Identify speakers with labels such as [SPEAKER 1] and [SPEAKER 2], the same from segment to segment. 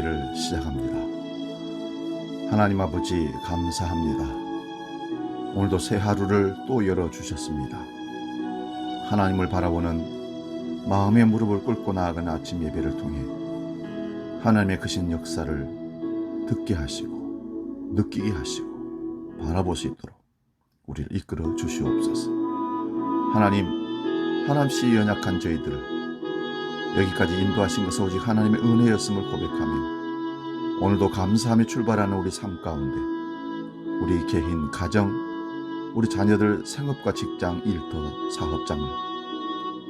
[SPEAKER 1] 예배를 시작합니다. 하나님 아버지 감사합니다. 오늘도 새 하루를 또 열어주셨습니다. 하나님을 바라보는 마음의 무릎을 꿇고 나아가는 아침 예배를 통해 하나님의 크신 역사를 듣게 하시고 느끼게 하시고 바라볼 수 있도록 우리를 이끌어 주시옵소서. 하나님, 한없이 연약한 저희들을 여기까지 인도하신 것은 오직 하나님의 은혜였음을 고백하며 오늘도 감사하며 출발하는 우리 삶 가운데 우리 개인, 가정, 우리 자녀들 생업과 직장, 일터, 사업장을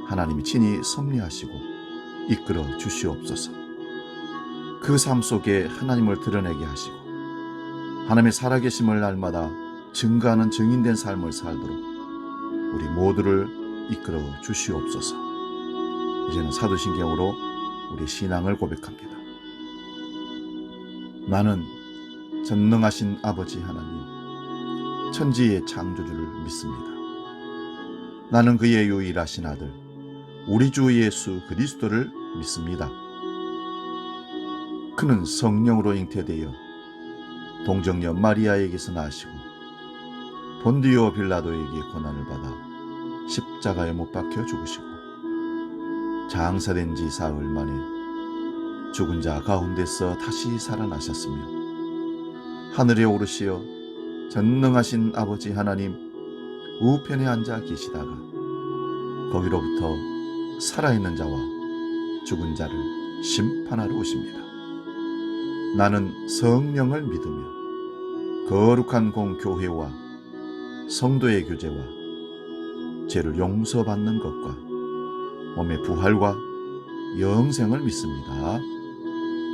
[SPEAKER 1] 하나님이 친히 섭리하시고 이끌어 주시옵소서. 그 삶 속에 하나님을 드러내게 하시고 하나님의 살아계심을 날마다 증거하는 증인된 삶을 살도록 우리 모두를 이끌어 주시옵소서. 이제는 사도신경으로 우리 신앙을 고백합니다. 나는 전능하신 아버지 하나님, 천지의 창조주를 믿습니다. 나는 그의 유일하신 아들, 우리 주 예수 그리스도를 믿습니다. 그는 성령으로 잉태되어 동정녀 마리아에게서 나시고 본디오 빌라도에게 고난을 받아 십자가에 못 박혀 죽으시고 장사된 지 사흘 만에 죽은 자 가운데서 다시 살아나셨으며 하늘에 오르시어 전능하신 아버지 하나님 우편에 앉아 계시다가 거기로부터 살아있는 자와 죽은 자를 심판하러 오십니다. 나는 성령을 믿으며 거룩한 공교회와 성도의 교제와 죄를 용서받는 것과 몸의 부활과 영생을 믿습니다.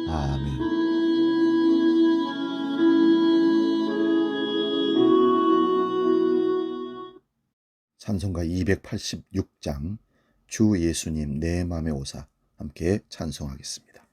[SPEAKER 1] 아멘. 찬송가 286장 주 예수님 내 맘에 오사 함께 찬송하겠습니다.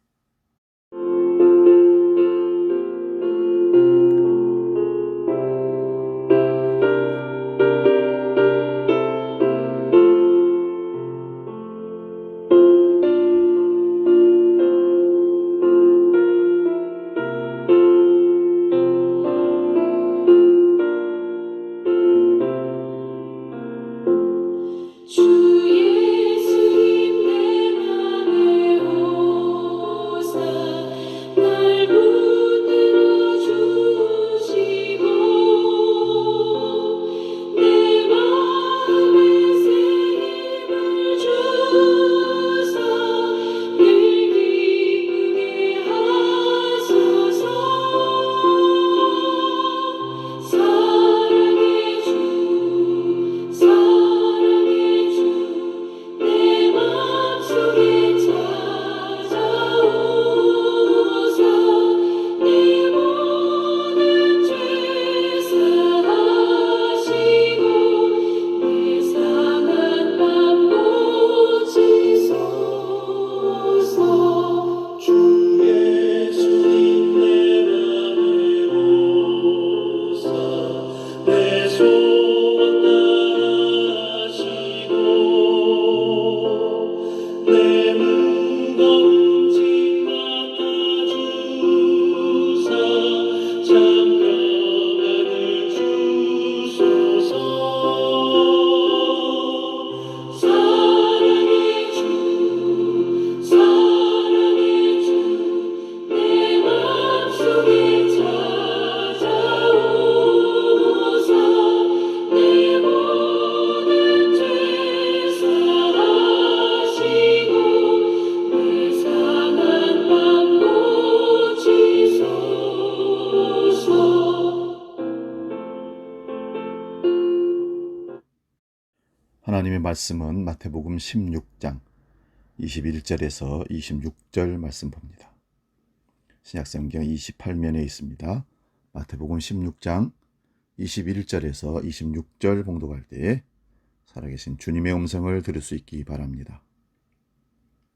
[SPEAKER 1] 하나님의 말씀은 마태복음 16장 21절에서 26절 말씀 봅니다. 신약성경 28면에 있습니다. 마태복음 16장 21절에서 26절 봉독할 때 살아계신 주님의 음성을 들을 수 있기 바랍니다.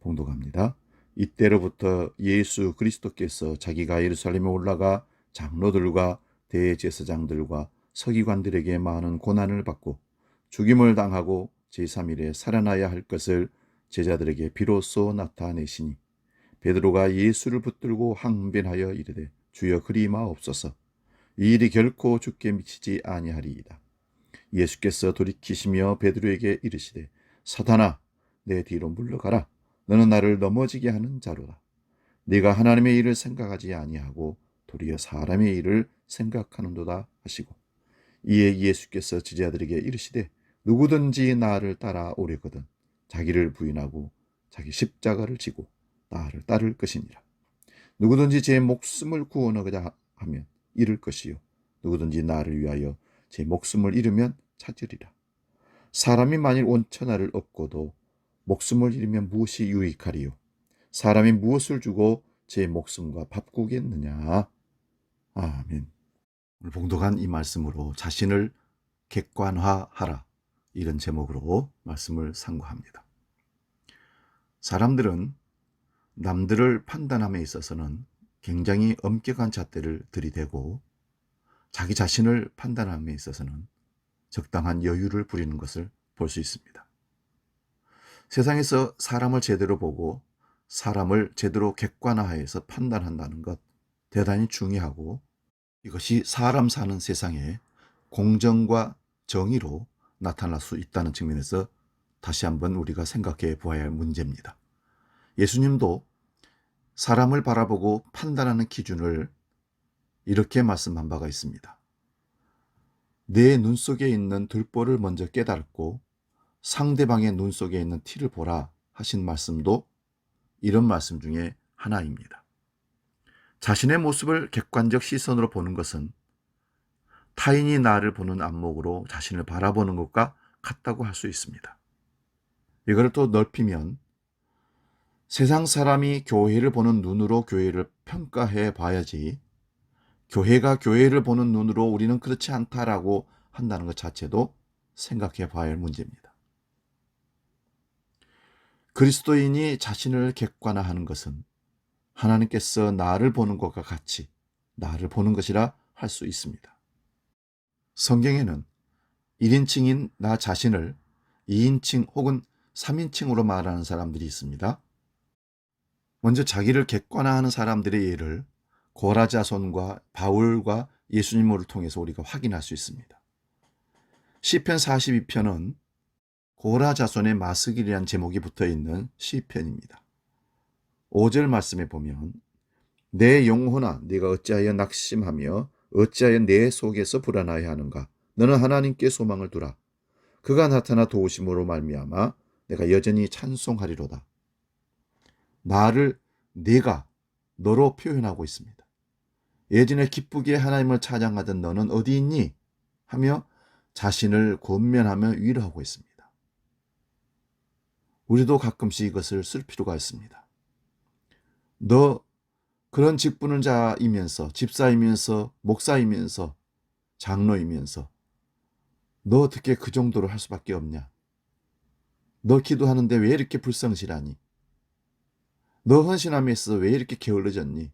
[SPEAKER 1] 봉독합니다. 이때로부터 예수 그리스도께서 자기가 예루살렘에 올라가 장로들과 대제사장들과 서기관들에게 많은 고난을 받고 죽임을 당하고 제3일에 살아나야 할 것을 제자들에게 비로소 나타내시니 베드로가 예수를 붙들고 항변하여 이르되 주여 그리 마옵소서. 이 일이 결코 주께 미치지 아니하리이다. 예수께서 돌이키시며 베드로에게 이르시되 사탄아 내 뒤로 물러가라. 너는 나를 넘어지게 하는 자로다. 네가 하나님의 일을 생각하지 아니하고 도리어 사람의 일을 생각하는도다 하시고, 이에 예수께서 제자들에게 이르시되 누구든지 나를 따라오려거든 자기를 부인하고 자기 십자가를 지고 나를 따를 것이니라. 누구든지 제 목숨을 구원하고자 하면 잃을 것이요 누구든지 나를 위하여 제 목숨을 잃으면 찾으리라. 사람이 만일 온 천하를 얻고도 목숨을 잃으면 무엇이 유익하리요? 사람이 무엇을 주고 제 목숨과 바꾸겠느냐? 아멘. 오늘 봉독한 이 말씀으로 자신을 객관화하라, 이런 제목으로 말씀을 상고합니다. 사람들은 남들을 판단함에 있어서는 굉장히 엄격한 잣대를 들이대고 자기 자신을 판단함에 있어서는 적당한 여유를 부리는 것을 볼 수 있습니다. 세상에서 사람을 제대로 보고 사람을 제대로 객관화해서 판단한다는 것 대단히 중요하고, 이것이 사람 사는 세상에 공정과 정의로 나타날 수 있다는 측면에서 다시 한번 우리가 생각해 보아야 할 문제입니다. 예수님도 사람을 바라보고 판단하는 기준을 이렇게 말씀한 바가 있습니다. 내 눈 속에 있는 들보를 먼저 깨닫고 상대방의 눈 속에 있는 티를 보라 하신 말씀도 이런 말씀 중에 하나입니다. 자신의 모습을 객관적 시선으로 보는 것은 타인이 나를 보는 안목으로 자신을 바라보는 것과 같다고 할 수 있습니다. 이걸 또 넓히면 세상 사람이 교회를 보는 눈으로 교회를 평가해 봐야지, 교회가 교회를 보는 눈으로 우리는 그렇지 않다라고 한다는 것 자체도 생각해 봐야 할 문제입니다. 그리스도인이 자신을 객관화하는 것은 하나님께서 나를 보는 것과 같이 나를 보는 것이라 할 수 있습니다. 성경에는 1인칭인 나 자신을 2인칭 혹은 3인칭으로 말하는 사람들이 있습니다. 먼저 자기를 객관화하는 사람들의 예를 고라자손과 바울과 예수님을 통해서 우리가 확인할 수 있습니다. 시편 42편은 고라자손의 마스길이라는 제목이 붙어있는 시편입니다. 5절 말씀에 보면 내 영혼아 네가 어찌하여 낙심하며 어찌하여 내 속에서 불안하여 하는가. 너는 하나님께 소망을 두라. 그가 나타나 도우심으로 말미암아 내가 여전히 찬송하리로다. 나를 내가 너로 표현하고 있습니다. 예전에 기쁘게 하나님을 찬양하던 너는 어디 있니? 하며 자신을 권면하며 위로하고 있습니다. 우리도 가끔씩 이것을 쓸 필요가 있습니다. 너 그런 직분을 자이면서 집사이면서 목사이면서 장로이면서 너 어떻게 그 정도로 할 수밖에 없냐? 너 기도하는데 왜 이렇게 불성실하니? 너 헌신함에 있어서 왜 이렇게 게을러졌니?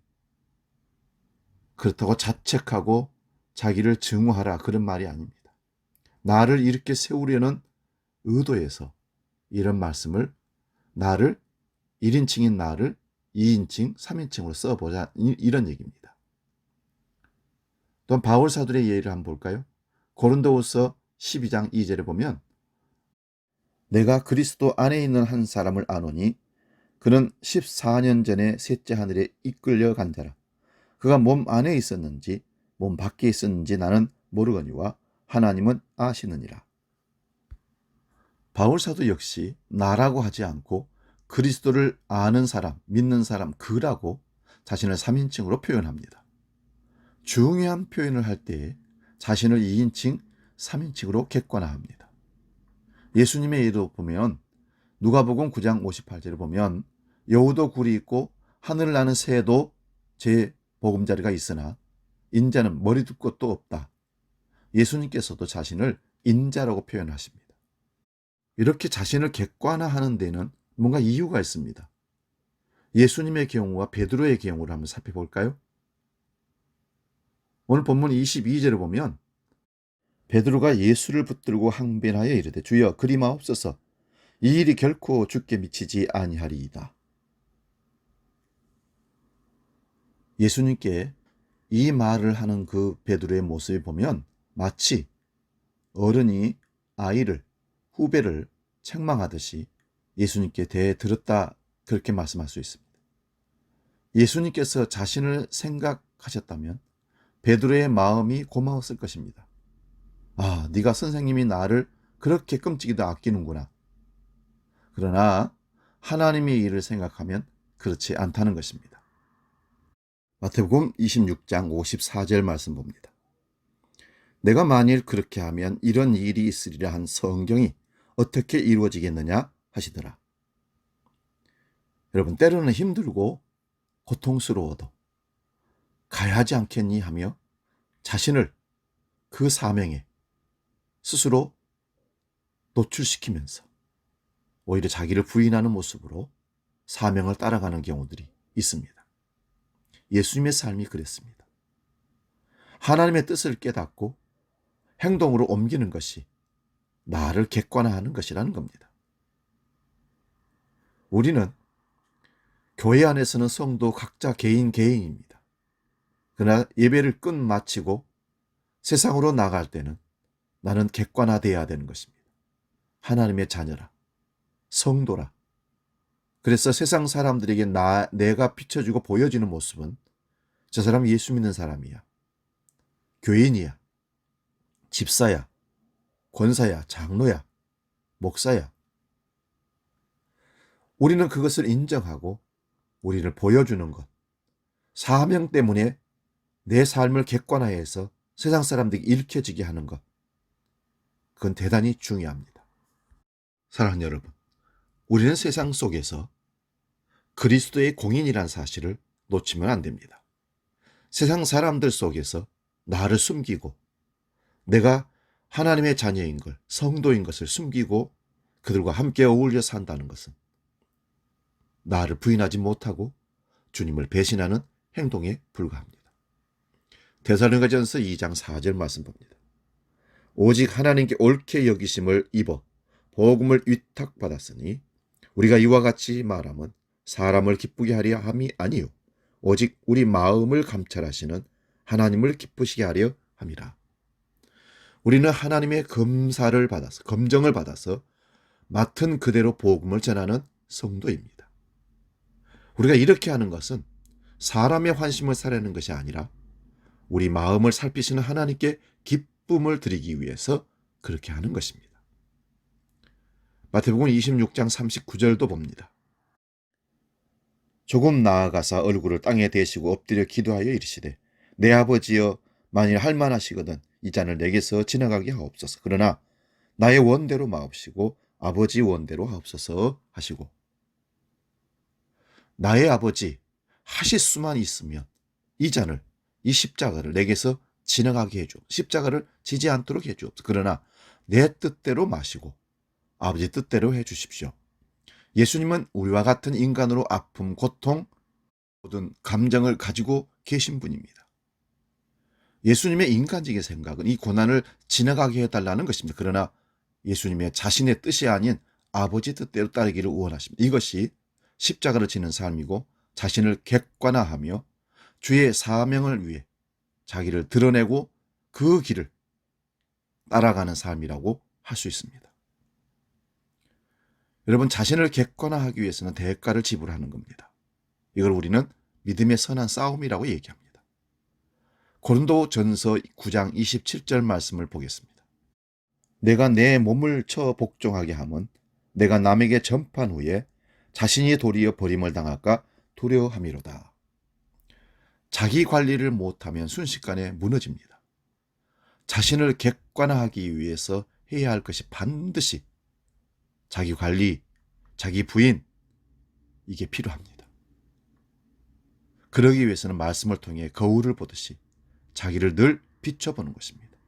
[SPEAKER 1] 그렇다고 자책하고 자기를 증오하라, 그런 말이 아닙니다. 나를 이렇게 세우려는 의도에서 이런 말씀을, 나를 1인칭인 나를 2인칭, 3인칭으로 써보자, 이런 얘기입니다. 또한 바울 사도의 예를 한번 볼까요? 고린도후서 12장 2절에 보면 내가 그리스도 안에 있는 한 사람을 아노니 그는 14년 전에 셋째 하늘에 이끌려 간 자라. 그가 몸 안에 있었는지 몸 밖에 있었는지 나는 모르거니와 하나님은 아시느니라. 바울 사도 역시 나라고 하지 않고 그리스도를 아는 사람, 믿는 사람, 그라고 자신을 3인칭으로 표현합니다. 중요한 표현을 할 때 자신을 2인칭, 3인칭으로 객관화합니다. 예수님의 예도 보면 누가복음 9장 58절을 보면 여우도 굴이 있고 하늘을 나는 새도 제 보금자리가 있으나 인자는 머리 둘 곳도 없다. 예수님께서도 자신을 인자라고 표현하십니다. 이렇게 자신을 객관화하는 데는 뭔가 이유가 있습니다. 예수님의 경우와 베드로의 경우를 한번 살펴볼까요? 오늘 본문 22절을 보면 베드로가 예수를 붙들고 항변하여 이르되 주여 그리 마옵소서. 이 일이 결코 주께 미치지 아니하리이다. 예수님께 이 말을 하는 그 베드로의 모습을 보면 마치 어른이 아이를, 후배를 책망하듯이 예수님께 대들었다, 그렇게 말씀할 수 있습니다. 예수님께서 자신을 생각하셨다면 베드로의 마음이 고마웠을 것입니다. 아, 네가 선생님이 나를 그렇게 끔찍이도 아끼는구나. 그러나 하나님의 일을 생각하면 그렇지 않다는 것입니다. 마태복음 26장 54절 말씀 봅니다. 내가 만일 그렇게 하면 이런 일이 있으리라 한 성경이 어떻게 이루어지겠느냐 하시더라. 여러분, 때로는 힘들고 고통스러워도 가야 하지 않겠니 하며 자신을 그 사명에 스스로 노출시키면서 오히려 자기를 부인하는 모습으로 사명을 따라가는 경우들이 있습니다. 예수님의 삶이 그랬습니다. 하나님의 뜻을 깨닫고 행동으로 옮기는 것이 나를 객관화하는 것이라는 겁니다. 우리는 교회 안에서는 성도 각자 개인입니다. 그러나 예배를 끝마치고 세상으로 나갈 때는 나는 객관화되어야 되는 것입니다. 하나님의 자녀라, 성도라. 그래서 세상 사람들에게 내가 비춰주고 보여지는 모습은 저 사람 예수 믿는 사람이야, 교인이야, 집사야, 권사야, 장로야, 목사야. 우리는 그것을 인정하고 우리를 보여주는 것, 사명 때문에 내 삶을 객관화해서 세상 사람들에게 읽혀지게 하는 것, 그건 대단히 중요합니다. 사랑하는 여러분, 우리는 세상 속에서 그리스도의 공인이라는 사실을 놓치면 안 됩니다. 세상 사람들 속에서 나를 숨기고 내가 하나님의 자녀인 걸, 성도인 것을 숨기고 그들과 함께 어울려 산다는 것은 나를 부인하지 못하고 주님을 배신하는 행동에 불과합니다. 데살로니가전서 2장 4절 말씀 봅니다. 오직 하나님께 옳게 여기심을 입어 복음을 위탁받았으니 우리가 이와 같이 말함은 사람을 기쁘게 하려 함이 아니요 오직 우리 마음을 감찰하시는 하나님을 기쁘시게 하려 함이라. 우리는 하나님의 검사를 받아서, 검정을 받아서 맡은 그대로 복음을 전하는 성도입니다. 우리가 이렇게 하는 것은 사람의 환심을 사려는 것이 아니라 우리 마음을 살피시는 하나님께 기쁨을 드리기 위해서 그렇게 하는 것입니다. 마태복음 26장 39절도 봅니다. 조금 나아가사 얼굴을 땅에 대시고 엎드려 기도하여 이르시되 내 아버지여, 만일 할만하시거든 이 잔을 내게서 지나가게 하옵소서. 그러나 나의 원대로 마옵시고 아버지 원대로 하옵소서 하시고, 나의 아버지 하실 수만 있으면 이 잔을, 이 십자가를 내게서 지나가게 해줘. 십자가를 지지 않도록 해주옵소서. 그러나 내 뜻대로 마시고 아버지 뜻대로 해주십시오. 예수님은 우리와 같은 인간으로 아픔, 고통, 모든 감정을 가지고 계신 분입니다. 예수님의 인간적인 생각은 이 고난을 지나가게 해달라는 것입니다. 그러나 예수님의 자신의 뜻이 아닌 아버지 뜻대로 따르기를 원하십니다. 이것이 십자가를 지는 삶이고 자신을 객관화하며 주의 사명을 위해 자기를 드러내고 그 길을 따라가는 삶이라고 할 수 있습니다. 여러분, 자신을 객관화하기 위해서는 대가를 지불하는 겁니다. 이걸 우리는 믿음의 선한 싸움이라고 얘기합니다. 고린도전서 9장 27절 말씀을 보겠습니다. 내가 내 몸을 쳐 복종하게 함은 내가 남에게 전판 후에 자신이 도리어 버림을 당할까 두려워함이로다. 자기 관리를 못하면 순식간에 무너집니다. 자신을 객관화하기 위해서 해야 할 것이 반드시 자기 관리, 자기 부인, 이게 필요합니다. 그러기 위해서는 말씀을 통해 거울을 보듯이 자기를 늘 비춰보는 것입니다.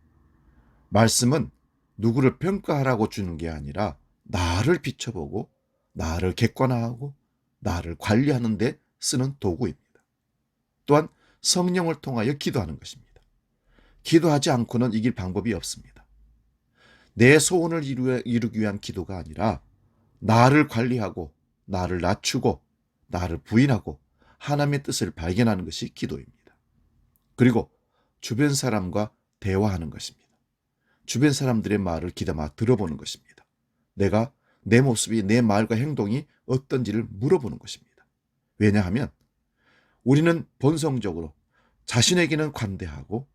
[SPEAKER 1] 말씀은 누구를 평가하라고 주는 게 아니라 나를 비춰보고 나를 객관화하고 나를 관리하는 데 쓰는 도구입니다. 또한 성령을 통하여 기도하는 것입니다. 기도하지 않고는 이길 방법이 없습니다. 내 소원을 이루기 위한 기도가 아니라 나를 관리하고 나를 낮추고 나를 부인하고 하나님의 뜻을 발견하는 것이 기도입니다. 그리고 주변 사람과 대화하는 것입니다. 주변 사람들의 말을 귀담아 들어보는 것입니다. 내가 내 모습이, 내 말과 행동이 어떤지를 물어보는 것입니다. 왜냐하면 우리는 본성적으로 자신에게는 관대하고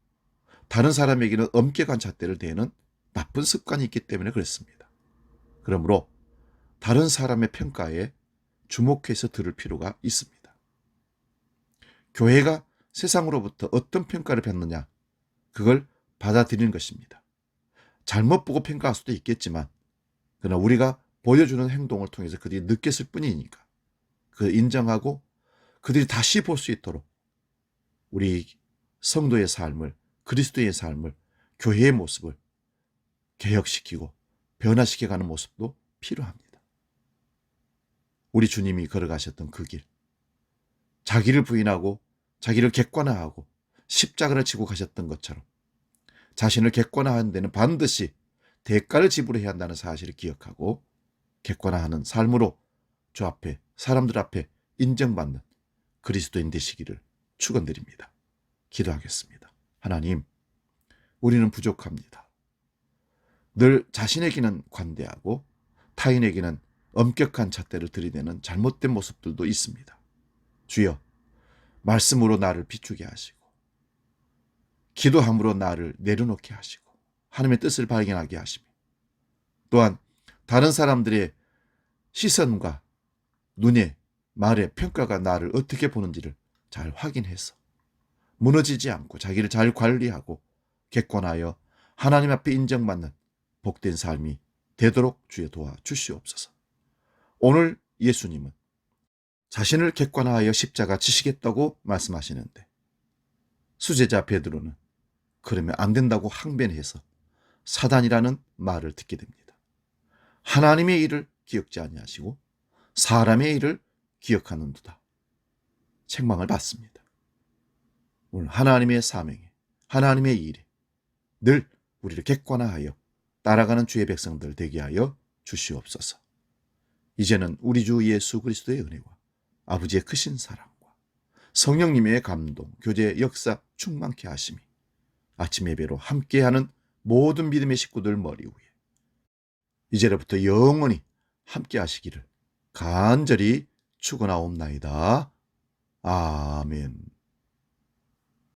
[SPEAKER 1] 다른 사람에게는 엄격한 잣대를 대는 나쁜 습관이 있기 때문에 그렇습니다. 그러므로 다른 사람의 평가에 주목해서 들을 필요가 있습니다. 교회가 세상으로부터 어떤 평가를 받느냐, 그걸 받아들이는 것입니다. 잘못 보고 평가할 수도 있겠지만 그러나 우리가 보여주는 행동을 통해서 그들이 느꼈을 뿐이니까 그 인정하고 그들이 다시 볼 수 있도록 우리 성도의 삶을, 그리스도의 삶을, 교회의 모습을 개혁시키고 변화시켜가는 모습도 필요합니다. 우리 주님이 걸어가셨던 그 길, 자기를 부인하고 자기를 객관화하고 십자가를 지고 가셨던 것처럼 자신을 객관화하는 데는 반드시 대가를 지불해야 한다는 사실을 기억하고 객관화하는 삶으로 주 앞에, 사람들 앞에 인정받는 그리스도인 되시기를 축원드립니다. 기도하겠습니다. 하나님, 우리는 부족합니다. 늘 자신에게는 관대하고 타인에게는 엄격한 잣대를 들이대는 잘못된 모습들도 있습니다. 주여, 말씀으로 나를 비추게 하시고 기도함으로 나를 내려놓게 하시고 하나님의 뜻을 발견하게 하시며 또한 다른 사람들의 시선과 눈에, 말에 평가가 나를 어떻게 보는지를 잘 확인해서 무너지지 않고 자기를 잘 관리하고 객관하여 하나님 앞에 인정받는 복된 삶이 되도록 주여 도와주시옵소서. 오늘 예수님은 자신을 객관화하여 십자가 지시겠다고 말씀하시는데 수제자 베드로는 그러면 안 된다고 항변해서 사단이라는 말을 듣게 됩니다. 하나님의 일을 기억지 아니하시고 사람의 일을 기억하는도다. 책망을 받습니다. 오늘 하나님의 사명에, 하나님의 일에 늘 우리를 객관화하여 따라가는 주의 백성들 되게 하여 주시옵소서. 이제는 우리 주 예수 그리스도의 은혜와 아버지의 크신 사랑과 성령님의 감동, 교제, 역사 충만케 하심이 아침 예배로 함께하는 모든 믿음의 식구들 머리 위에 이제로부터 영원히 함께 하시기를 간절히 축원하옵나이다. 아멘.